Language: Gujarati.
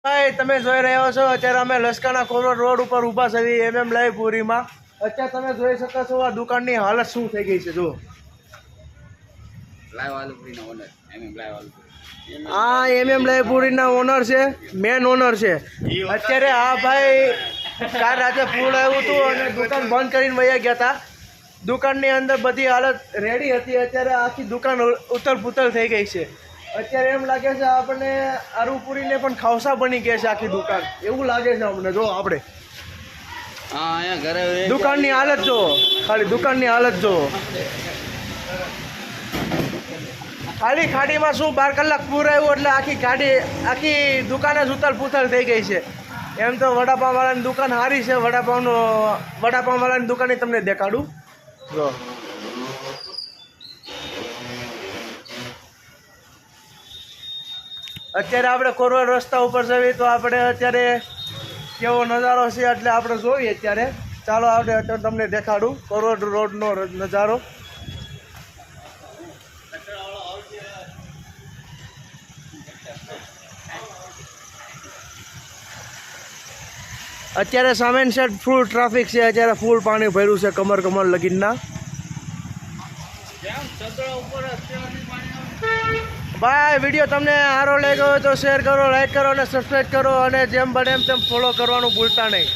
ભાઈ તમે જોઈ રહ્યા છો અત્યારે અમે લશ્કરના કોરોડ રોડ ઉપર ઊભા છે MM લાઈવ પૂરીમાં। અત્યારે તમે જોઈ શકો છો આ દુકાનની હાલત શું થઈ ગઈ છે। જો આ MM લાઈવ પૂરીના ઓનર છે, મેન ઓનર છે। અત્યારે આ ભાઈ કાલ રાતે ફૂડ આવ્યું હતું અને દુકાન બંધ કરીને વયા ગયા હતા। દુકાનની અંદર બધી હાલત રેડી હતી, અત્યારે આખી દુકાન ઉથલ પુથલ થઈ ગઈ છે। અત્યારે એમ લાગે છે આપણને આરુપુરીને પણ ખાવસા બની ગયા છે આખી દુકાન, એવું લાગે છે અમને। જો આપણે દુકાનની હાલત જો, ખાલી દુકાનની હાલત જો, ખાલી ખાડીમાં શું 12 કલાક પૂર આવ્યું એટલે આખી ગાડી આખી દુકાન જ ઉથલ પુથલ થઈ ગઈ છે। એમ તો વડાપાવ વાળાની દુકાન સારી છે, વડાપાવ વાળાની દુકાને તમને દેખાડું। જો અત્યારે આપણે કોરવડ રસ્તા ઉપર જઈએ તો આપણે અત્યારે કેવો નજારો છે એટલે આપણે જોઈએ અત્યારે। ચાલો આપણે અત્યારે તમને દેખાડું કોરવડ રોડનો નજારો। અત્યારે સામેન સાઈડ ફૂલ ટ્રાફિક છે, અત્યારે ફૂલ પાણી ભર્યું છે કમર કમર લગીનના। ભાઈ વિડીયો તમને સારો લાગ્યો હોય તો શેર કરો, લાઈક કરો અને સબસ્ક્રાઈબ કરો અને જેમ બને એમ તેમ ફોલો કરવાનું ભૂલતા નહીં।